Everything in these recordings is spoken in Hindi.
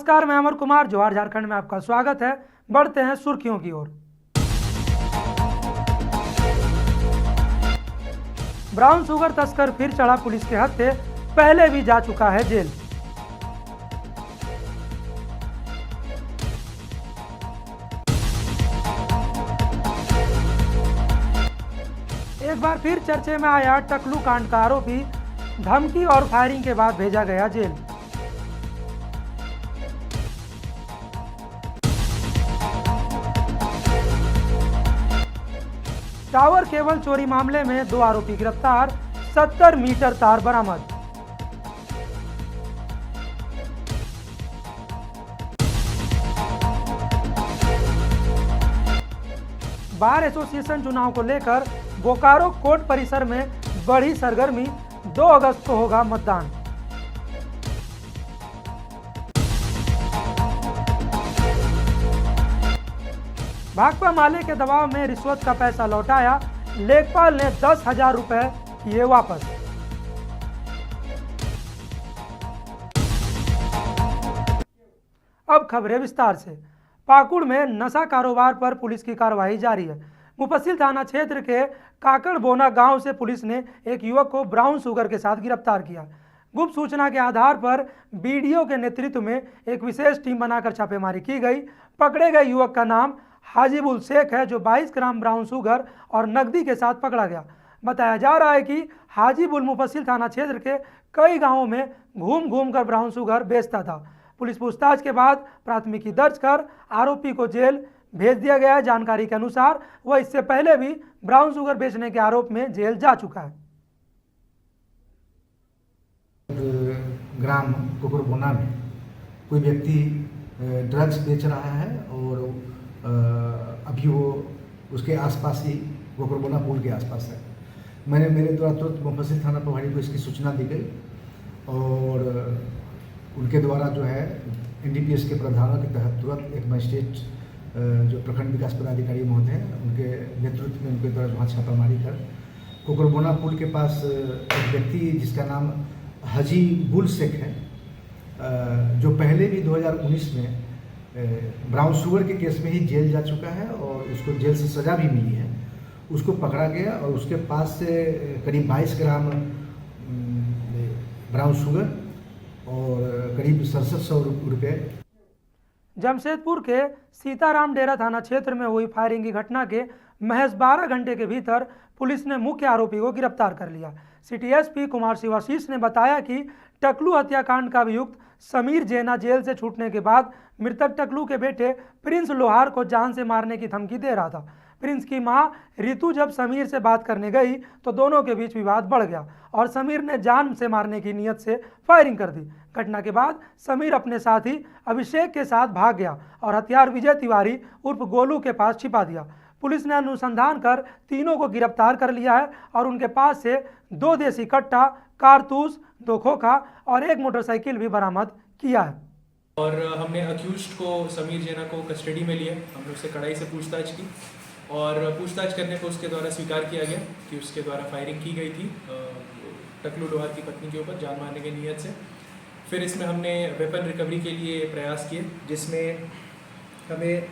नमस्कार, मैं अमर कुमार, जवाहर झारखंड में आपका स्वागत है। बढ़ते हैं सुर्खियों की ओर। ब्राउन शुगर तस्कर फिर चढ़ा पुलिस के हत्थे, पहले भी जा चुका है जेल। एक बार फिर चर्चे में आया टकलू कांड का आरोपी, धमकी और फायरिंग के बाद भेजा गया जेल। टावर केबल चोरी मामले में 2 आरोपी गिरफ्तार, 70 मीटर तार बरामद। बार एसोसिएशन चुनाव को लेकर बोकारो कोर्ट परिसर में बढ़ी सरगर्मी, 2 अगस्त को होगा मतदान। भाकपा माले के दबाव में रिश्वत का पैसा लौटाया, लेखपाल ने 10,000 रुपए किए वापस। अब खबरें विस्तार से। पाकुड़ में नशा कारोबार पर पुलिस की कार्रवाई जारी है। मुफस्सिल थाना क्षेत्र के काकड़बोना गांव से पुलिस ने एक युवक को ब्राउन शुगर के साथ गिरफ्तार किया। गुप्त सूचना के आधार पर बीडीओ के नेतृत्व में एक विशेष टीम बनाकर छापेमारी की गई। पकड़े गए युवक का नाम हाजीबुल शेख है, जो 22 ग्राम ब्राउन शुगर और नकदी के साथ पकड़ा गया। बताया जा रहा है कि हाजीबुल मुफस्सिल थाना क्षेत्र के कई गांवों में घूम घूम कर ब्राउन शुगर बेचता था। पुलिस पूछताछ के बाद प्राथमिकी दर्ज कर आरोपी को जेल भेज दिया गया है। जानकारी के अनुसार वह इससे पहले भी ब्राउन शुगर बेचने के आरोप में जेल जा चुका है। ग्राम कुकुरबोना में कोई व्यक्ति ड्रग्स बेच रहा है और अभी वो उसके आसपास ही कुकुरबोना पुल के आसपास है। मेरे द्वारा तुरंत मुफस्सिल थाना प्रभारी को इसकी सूचना दी गई और उनके द्वारा जो है एनडीपीएस के प्रावधानों के तहत तुरंत एक मजिस्ट्रेट जो प्रखंड विकास पदाधिकारी महोदय हैं, उनके नेतृत्व में उनके द्वारा वहाँ छापामारी कर कुकुरबोना पुल के पास एक व्यक्ति जिसका नाम हाजीबुल शेख है, जो पहले भी 2019 में ब्राउन शुगर के केस में ही जेल जा चुका है और उसको जेल से सज़ा भी मिली है, उसको पकड़ा गया और उसके पास से करीब 22 ग्राम ब्राउन शुगर और करीब 6700 रुपये। जमशेदपुर के सीताराम डेरा थाना क्षेत्र में हुई फायरिंग की घटना के महज 12 घंटे के भीतर पुलिस ने मुख्य आरोपी को गिरफ्तार कर लिया। सिटी एसपी कुमार शिवाशीष ने बताया कि टकलू हत्याकांड का अभियुक्त समीर जैना जेल से छूटने के बाद मृतक टकलू के बेटे प्रिंस लोहार को जान से मारने की धमकी दे रहा था। प्रिंस की मां रितु जब समीर से बात करने गई तो दोनों के बीच विवाद बढ़ गया और समीर ने जान से मारने की नीयत से फायरिंग कर दी। घटना के बाद समीर अपने साथी अभिषेक के साथ भाग गया और हथियार विजय तिवारी उर्फ गोलू के पास छिपा दिया। पुलिस ने अनुसंधान कर तीनों को गिरफ्तार कर लिया है और उनके पास से 2 देसी कट्टा, कारतूस, 2 खोखा और 1 मोटरसाइकिल भी बरामद किया है। और हमने अक्यूज्ड को समीर जैना को कस्टडी में लिया। हमने उससे कड़ाई से पूछताछ की और पूछताछ करने पर उसके द्वारा स्वीकार किया गया कि उसके द्वारा फायरिंग की गई थी टकलू लोहार की पत्नी के ऊपर जान मारने की नीयत से। फिर इसमें हमने वेपन रिकवरी के लिए प्रयास किए, जिसमें हमें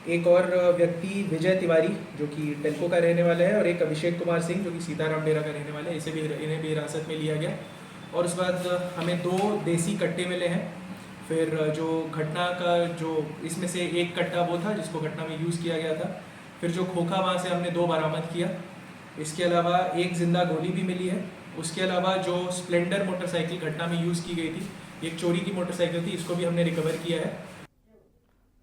एक और व्यक्ति विजय तिवारी जो कि टेल्को का रहने वाला है और एक अभिषेक कुमार सिंह जो कि सीताराम डेरा का रहने वाला है, इन्हें भी हिरासत में लिया गया। और उस बाद हमें 2 देसी कट्टे मिले हैं। फिर जो घटना का जो इसमें से 1 कट्टा वो था जिसको घटना में यूज़ किया गया था। फिर जो खोखा वहाँ से हमने 2 बरामद किया। इसके अलावा 1 जिंदा गोली भी मिली है। उसके अलावा जो स्प्लेंडर मोटरसाइकिल घटना में यूज़ की गई थी, एक चोरी की मोटरसाइकिल थी, इसको भी हमने रिकवर किया है।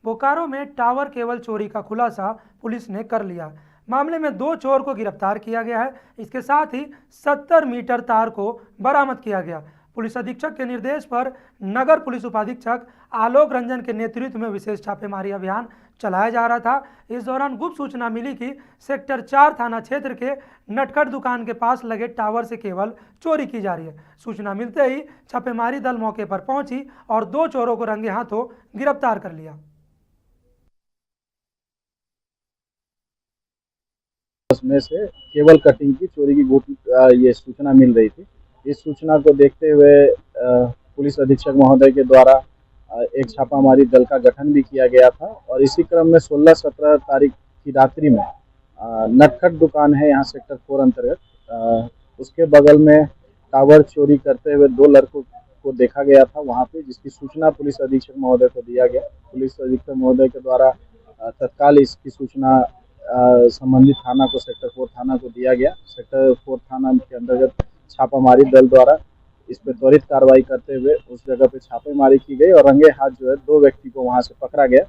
बोकारो में टावर केबल चोरी का खुलासा पुलिस ने कर लिया। मामले में 2 चोर को गिरफ्तार किया गया है। इसके साथ ही 70 मीटर तार को बरामद किया गया। पुलिस अधीक्षक के निर्देश पर नगर पुलिस उपाधीक्षक आलोक रंजन के नेतृत्व में विशेष छापेमारी अभियान चलाया जा रहा था। इस दौरान गुप्त सूचना मिली कि सेक्टर 4 थाना क्षेत्र के नटखट दुकान के पास लगे टावर से केबल चोरी की जा रही है। सूचना मिलते ही छापेमारी दल मौके पर पहुंची और 2 चोरों को रंगे हाथों गिरफ्तार कर लिया। में से केबल कटिंग की चोरी की ये सूचना मिल रही थी। इस सूचना को देखते हुए पुलिस अधीक्षक महोदय के द्वारा एक छापामारी दल का गठन भी किया गया था और इसी क्रम में 16-17 तारीख की रात्रि में नटखट दुकान है यहाँ सेक्टर 4 अंतर्गत, उसके बगल में टावर चोरी करते हुए 2 लड़कों को देखा गया था वहाँ पे, जिसकी सूचना पुलिस अधीक्षक महोदय को दिया गया। पुलिस अधीक्षक महोदय के द्वारा तत्काल इसकी सूचना संबंधित थाना को, सेक्टर 4 थाना को दिया गया। सेक्टर 4 थाना के अंतर्गत छापामारी दल द्वारा इस पर त्वरित कार्रवाई करते हुए उस जगह पे छापेमारी की गई और रंगे हाथ जो है 2 व्यक्ति को वहां से पकड़ा गया।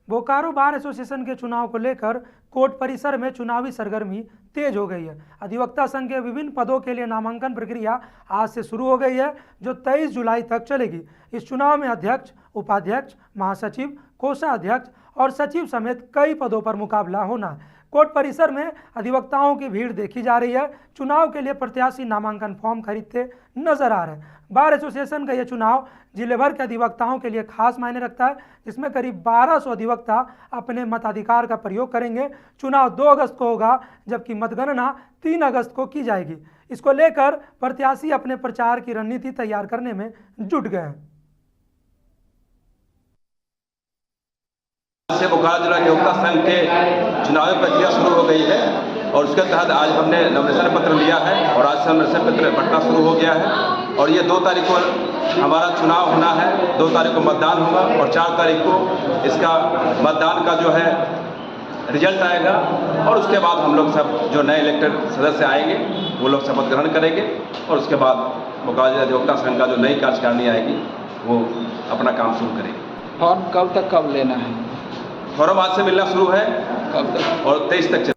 बोकारो बार एसोसिएशन के चुनाव को लेकर कोर्ट परिसर में चुनावी सरगर्मी तेज हो गई है। अधिवक्ता संघ के विभिन्न पदों के लिए नामांकन प्रक्रिया आज से शुरू हो गई है, जो 23 जुलाई तक चलेगी। इस चुनाव में अध्यक्ष, उपाध्यक्ष, महासचिव, कोषाध्यक्ष और सचिव समेत कई पदों पर मुकाबला होना है। कोर्ट परिसर में अधिवक्ताओं की भीड़ देखी जा रही है। चुनाव के लिए प्रत्याशी नामांकन फॉर्म खरीदते नजर आ रहे हैं। बार एसोसिएशन का यह चुनाव जिले भर के अधिवक्ताओं के लिए खास मायने रखता है, जिसमें करीब 1200 अधिवक्ता अपने मताधिकार का प्रयोग करेंगे। चुनाव 2 अगस्त को होगा, जबकि मतगणना 3 अगस्त को की जाएगी। इसको लेकर प्रत्याशी अपने प्रचार की रणनीति तैयार करने में जुट गए हैं। से बोकारो जिला अधिवक्ता संघ के चुनावी प्रक्रिया शुरू हो गई है और उसके तहत आज हमने नॉमिनेशन पत्र लिया है और आज से नॉमिनेशन पत्र बंटना शुरू हो गया है और ये 2 तारीख को हमारा चुनाव होना है, 2 तारीख को मतदान होगा और 4 तारीख को इसका मतदान का जो है रिजल्ट आएगा और उसके बाद हम लोग सब जो नए इलेक्टेड सदस्य आएंगे वो लोग शपथ ग्रहण करेंगे और उसके बाद बोकारो जिला अधिवक्ता संघ का जो नई कार्यकारिणी आएगी वो अपना काम शुरू करेगी। फॉर्म कब तक कब लेना है? फॉर्म आज से मिलना शुरू है कब तक? और 23 तक।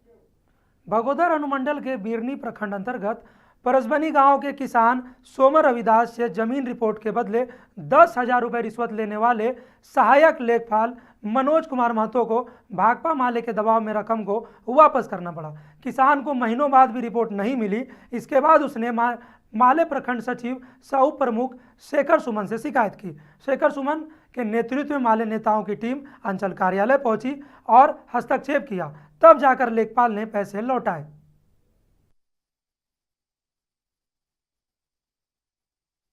बगोदर अनुमंडल के बिरनी प्रखंड अंतर्गत परसबनी गांव के किसान सोमर रविदास से जमीन रिपोर्ट के बदले 10,000 रुपये रिश्वत लेने वाले सहायक लेखपाल मनोज कुमार महतो को भाकपा माले के दबाव में रकम को वापस करना पड़ा। किसान को महीनों बाद भी रिपोर्ट नहीं मिली। इसके बाद उसने माले प्रखंड सचिव सह प्रमुख शेखर सुमन से शिकायत की। शेखर सुमन के नेतृत्व में माले नेताओं की टीम अंचल कार्यालय पहुंची और हस्तक्षेप किया, तब जाकर लेखपाल ने पैसे लौटाए।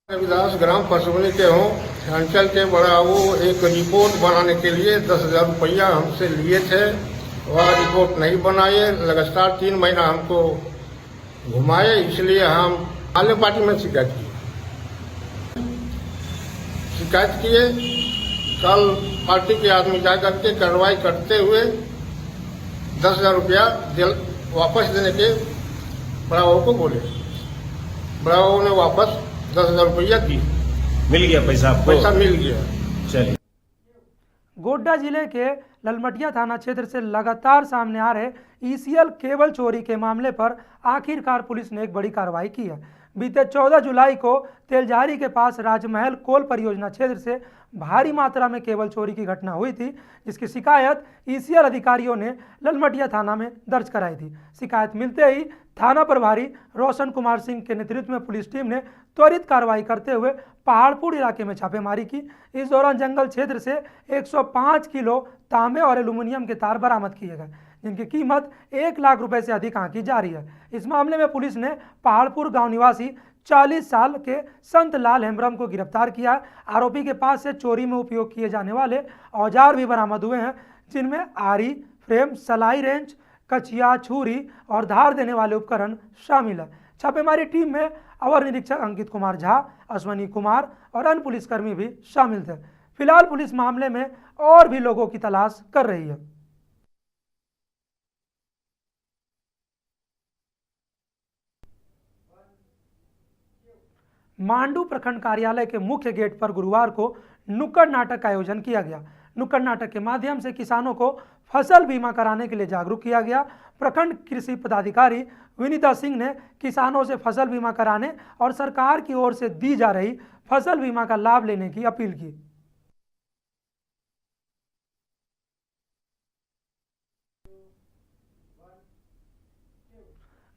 रविदास ग्राम परसवनी के हों, अंचल के बड़ा वो एक रिपोर्ट बनाने के लिए 10,000 रुपया हमसे लिए थे। वह रिपोर्ट नहीं बनाए, लगातार 3 महीना हमको घुमाए, इसलिए हम माले पार्टी में शिकायत किए। कल पार्टी के आदमी जाकर के कार्रवाई करते हुए 10,000 रुपया वापस देने के ब्रावो को बोले। ब्रावो ने वापस 10,000 रुपया दी। मिल गया पैसा आपको? पैसा मिल गया। चलिए। गोड्डा जिले के ललमटिया थाना क्षेत्र से लगातार सामने आ रहे ईसीएल केबल चोरी के मामले पर आखिरकार पुलिस ने एक बड़ी कार्रवाई की है। बीते 14 जुलाई को तेलजारी के पास राजमहल कोल परियोजना क्षेत्र से भारी मात्रा में केबल चोरी की घटना हुई थी, जिसकी शिकायत ईसीएल अधिकारियों ने ललमटिया थाना में दर्ज कराई थी। शिकायत मिलते ही थाना प्रभारी रोशन कुमार सिंह के नेतृत्व में पुलिस टीम ने त्वरित कार्रवाई करते हुए पहाड़पुर इलाके में छापेमारी की। इस दौरान जंगल क्षेत्र से 105 किलो तांबे और एल्यूमिनियम के तार बरामद किए गए, जिनकी कीमत 1 लाख रुपए से अधिक आंकी जा रही है। इस मामले में पुलिस ने पहाड़पुर गांव निवासी 40 साल के संत लाल हेम्ब्रम को गिरफ्तार किया है। आरोपी के पास से चोरी में उपयोग किए जाने वाले औजार भी बरामद हुए हैं, जिनमें आरी, फ्रेम, सलाई रेंच, कचिया, छुरी और धार देने वाले उपकरण शामिल है। छापेमारी टीम में अवर निरीक्षक अंकित कुमार झा, अश्वनी कुमार और अन्य पुलिसकर्मी भी शामिल थे। फिलहाल पुलिस मामले में और भी लोगों की तलाश कर रही है। मांडू प्रखंड कार्यालय के मुख्य गेट पर गुरुवार को नुक्कड़ नाटक का आयोजन किया गया। नुक्कड़ नाटक के माध्यम से किसानों को फसल बीमा कराने के लिए जागरूक किया गया। प्रखंड कृषि पदाधिकारी विनीता सिंह ने किसानों से फसल बीमा कराने और सरकार की ओर से दी जा रही फसल बीमा का लाभ लेने की अपील की।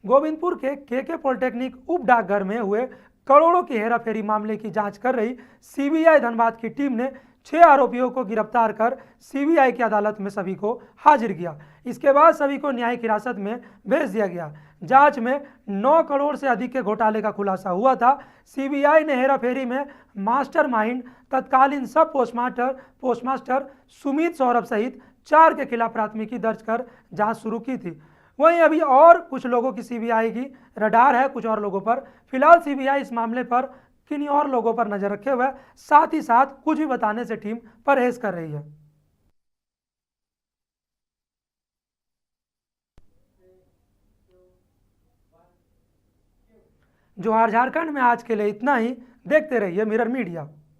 गोविंदपुर के केके पॉलिटेक्निक उप डाकघर में हुए करोड़ों की हेराफेरी मामले की जांच कर रही सीबीआई धनबाद की टीम ने 6 आरोपियों को गिरफ्तार कर सीबीआई की अदालत में सभी को हाजिर किया। इसके बाद सभी को न्यायिक हिरासत में भेज दिया गया। जांच में 9 करोड़ से अधिक के घोटाले का खुलासा हुआ था। सीबीआई ने हेराफेरी में मास्टरमाइंड तत्कालीन सब पोस्टमास्टर सुमित सौरभ सहित 4 के खिलाफ प्राथमिकी दर्ज कर जांच शुरू की थी। वहीं अभी और कुछ लोगों की सीबीआई की रडार है, कुछ और लोगों पर। फिलहाल सीबीआई इस मामले पर किन्हीं और लोगों पर नजर रखे हुए, साथ ही साथ कुछ भी बताने से टीम परहेज कर रही है। जोहार झारखंड में आज के लिए इतना ही। देखते रहिए मिरर मीडिया।